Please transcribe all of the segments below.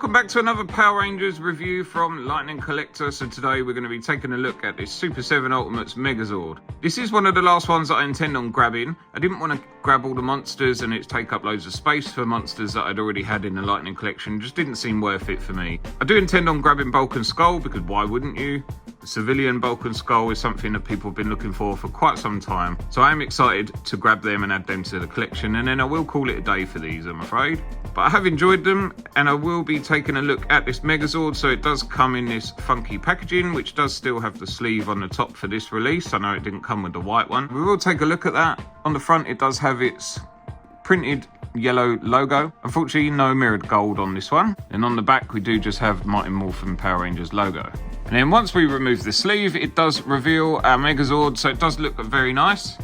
Welcome back to another Power Rangers review from Lightning Collector. So today we're going to be taking a look at this Super7 Ultimates Megazord. This is one of the last ones that I intend on grabbing. I didn't want to grab all the monsters and it take up loads of space for monsters that I'd already had in the Lightning Collection. Just didn't seem worth it for me. I do intend on grabbing Bulk and Skull because why wouldn't you? The civilian Bulk and Skull is something that people have been looking for quite some time. So I am excited to grab them and add them to the collection, and then I will call it a day for these, I'm afraid. But I have enjoyed them, and I will be taking a look at this Megazord. So it does come in this funky packaging, which does still have the sleeve on the top for this release. I know it didn't come with the white one. We will take a look at that. On the front, it does have its printed yellow logo. Unfortunately, no mirrored gold on this one. And on the back, we do just have Morphin Power Rangers logo. And then once we remove the sleeve, it does reveal our Megazord, so it does look very nice.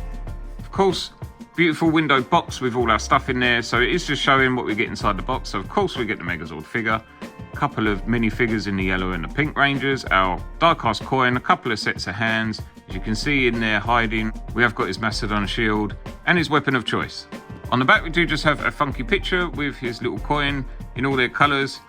Of course, beautiful windowed box with all our stuff in there, so it is just showing what we get inside the box. So of course we get the Megazord figure, a couple of mini figures in the yellow and the pink Rangers, our die-cast coin, a couple of sets of hands. As you can see in there hiding, we have got his Mastodon shield and his weapon of choice. On the back we do just have a funky picture with his little coin in all their colours,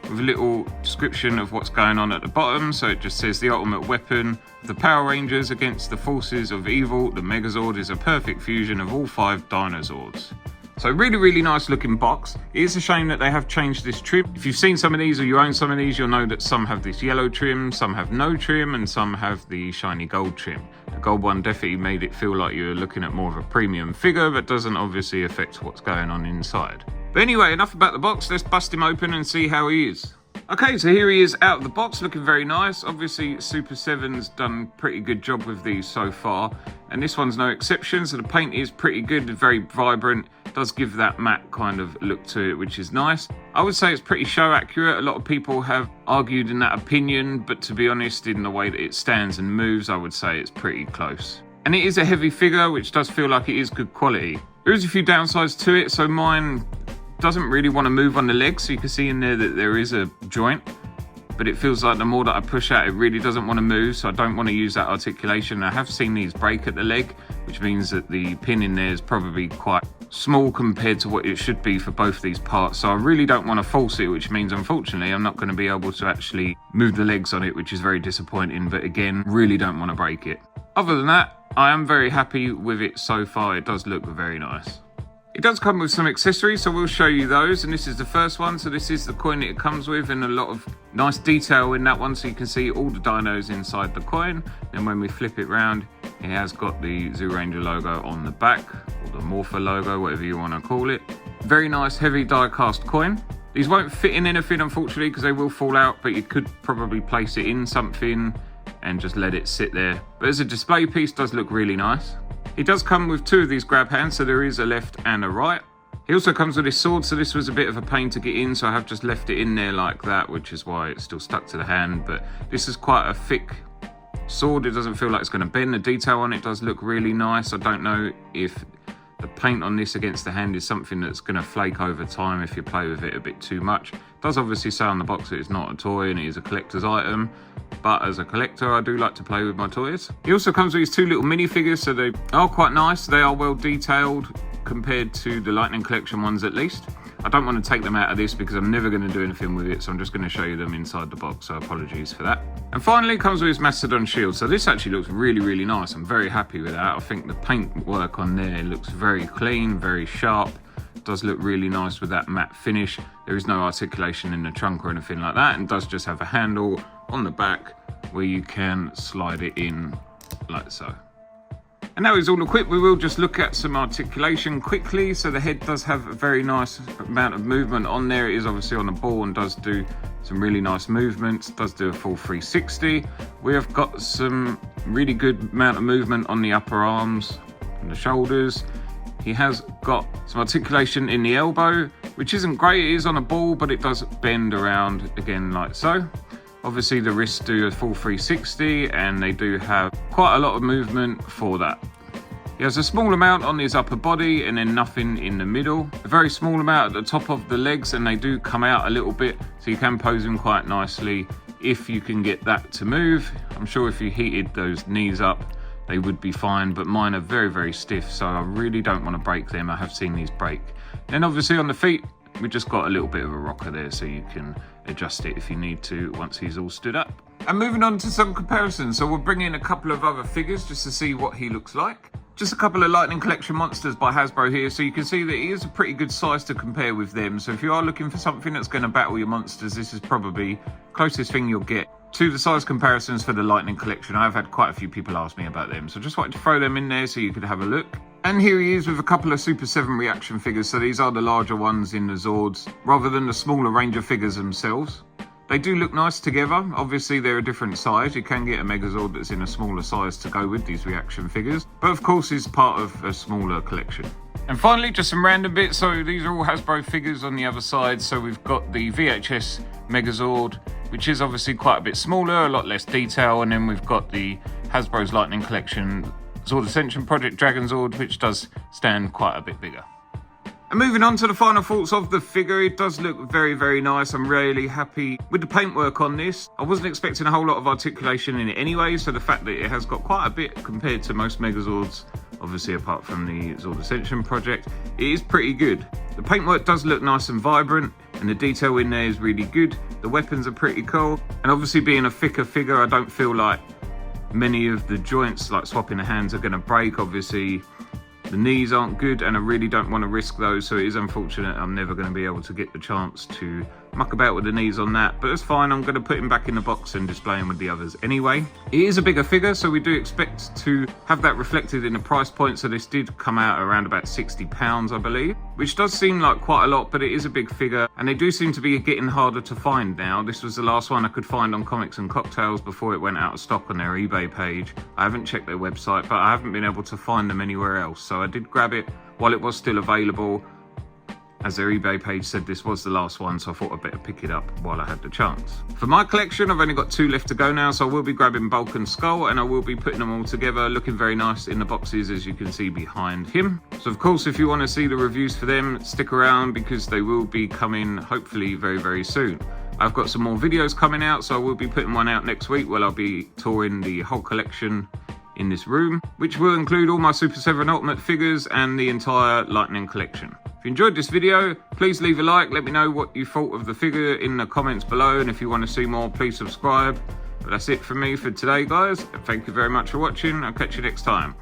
with a little description of what's going on at the bottom. So it just says the ultimate weapon of the Power Rangers against the forces of evil. The Megazord is a perfect fusion of all 5 Dinozords. So really nice looking box. It is a shame that they have changed this trim. If you've seen some of these or you own some of these, you'll know that some have this yellow trim, some have no trim, and some have the shiny gold trim. The gold one definitely made it feel like you're looking at more of a premium figure, but doesn't obviously affect what's going on inside. But anyway, enough about the box. Let's bust him open and see how he is. Okay, so here he is out of the box, looking very nice. Obviously, Super7's done a pretty good job with these so far, and this one's no exception. So the paint is pretty good, very vibrant. Does give that matte kind of look to it, which is nice. I would say it's pretty show accurate. A lot of people have argued in that opinion, but to be honest, in the way that it stands and moves, I would say it's pretty close. And it is a heavy figure, which does feel like it is good quality. There is a few downsides to it, so mine doesn't really want to move on the legs, so you can see in there that there is a joint, but it feels like the more that I push out, it really doesn't want to move, so I don't want to use that articulation. I have seen these break at the leg, which means that the pin in there is probably quite small compared to what it should be for both these parts, so I really don't want to force it, which means unfortunately I'm not going to be able to actually move the legs on it, which is very disappointing, but again, really don't want to break it. Other than that, I am very happy with it so far. It does look very nice. It does come with some accessories, so we'll show you those, and this is the first one. So this is the coin that it comes with, and a lot of nice detail in that one, so you can see all the dinos inside the coin. Then when we flip it round, it has got the Zoo Ranger logo on the back, or the Morpher logo, whatever you want to call it. Very nice heavy die cast coin. These won't fit in anything, unfortunately, because they will fall out, but you could probably place it in something and just let it sit there. But as a display piece, does look really nice. It does come with 2 of these grab hands, so there is a left and a right. He also comes with his sword, so this was a bit of a pain to get in, so I have just left it in there like that, which is why it's still stuck to the hand. But this is quite a thick sword. It doesn't feel like it's going to bend. The detail on it does look really nice. I don't know if the paint on this against the hand is something that's going to flake over time if you play with it a bit too much. It does obviously say on the box that it's not a toy and it is a collector's item, but as a collector I do like to play with my toys. He also comes with these 2 little minifigures, so they are quite nice. They are well detailed compared to the Lightning Collection ones at least. I don't want to take them out of this because I'm never going to do anything with it, so I'm just going to show you them inside the box, so apologies for that. And finally, it comes with his Mastodon shield. So this actually looks really nice. I'm very happy with that. I think the paint work on there looks very clean, very sharp. It does look really nice with that matte finish. There is no articulation in the trunk or anything like that, and does just have a handle on the back where you can slide it in like so. And now he's all equipped, we will just look at some articulation quickly. So the head does have a very nice amount of movement on there. It is obviously on the ball and does do some really nice movements, does do a full 360. We have got some really good amount of movement on the upper arms and the shoulders. He has got some articulation in the elbow, which isn't great. It is on a ball, but it does bend around again like so. Obviously the wrists do a full 360 and they do have quite a lot of movement for that. He has a small amount on his upper body and then nothing in the middle. A very small amount at the top of the legs, and they do come out a little bit, so you can pose him quite nicely if you can get that to move. I'm sure if you heated those knees up, they would be fine, but mine are very stiff, so I really don't want to break them. I have seen these break. Then obviously on the feet, We've just got a little bit of a rocker there so you can adjust it if you need to once he's all stood up. And moving on to some comparisons, so we'll bring in a couple of other figures just to see what he looks like. Just a couple of Lightning Collection monsters by Hasbro here, so you can see that he is a pretty good size to compare with them. So if you are looking for something that's going to battle your monsters, this is probably the closest thing you'll get to the size comparisons for the Lightning Collection. I've had quite a few people ask me about them, so just wanted to throw them in there so you could have a look. And here he is with a couple of Super 7 reaction figures, so these are the larger ones in the Zords, rather than the smaller Ranger figures themselves. They do look nice together. Obviously, they're a different size. You can get a Megazord that's in a smaller size to go with these reaction figures, but of course is part of a smaller collection. And finally, just some random bits. So these are all Hasbro figures on the other side. So we've got the VHS Megazord, which is obviously quite a bit smaller, a lot less detail. And then we've got the Hasbro's Lightning Collection Zord Ascension Project Dragon Zord, which does stand quite a bit bigger. And moving on to the final thoughts of the figure, it does look very, very nice. I'm really happy with the paintwork on this. I wasn't expecting a whole lot of articulation in it anyway, so the fact that it has got quite a bit compared to most Megazords, obviously apart from the Zord Ascension Project, it is pretty good. The paintwork does look nice and vibrant, and the detail in there is really good. The weapons are pretty cool, and obviously being a thicker figure, I don't feel like many of the joints, like swapping the hands, are going to break. Obviously the knees aren't good, and I really don't want to risk those, so it is unfortunate I'm never going to be able to get the chance to muck about with the knees on that, but it's fine. I'm going to put him back in the box and display him with the others anyway. It is a bigger figure, so we do expect to have that reflected in the price point. So this did come out around about £60, I believe, which does seem like quite a lot, but it is a big figure, and they do seem to be getting harder to find now. This was the last one I could find on Comics and Cocktails before it went out of stock on their eBay page. I haven't checked their website, but I haven't been able to find them anywhere else, so I did grab it while it was still available. As their eBay page said, this was the last one, so I thought I'd better pick it up while I had the chance. For my collection, I've only got 2 left to go now, so I will be grabbing Bulk and Skull, and I will be putting them all together, looking very nice in the boxes, as you can see behind him. So of course, if you want to see the reviews for them, stick around, because they will be coming hopefully very, very soon. I've got some more videos coming out, so I will be putting one out next week where I'll be touring the whole collection in this room, which will include all my Super 7 Ultimate figures and the entire Lightning Collection. If you enjoyed this video, please leave a like. Let me know what you thought of the figure in the comments below, and if you want to see more, please subscribe. But that's it from me for today, guys. Thank you very much for watching. I'll catch you next time.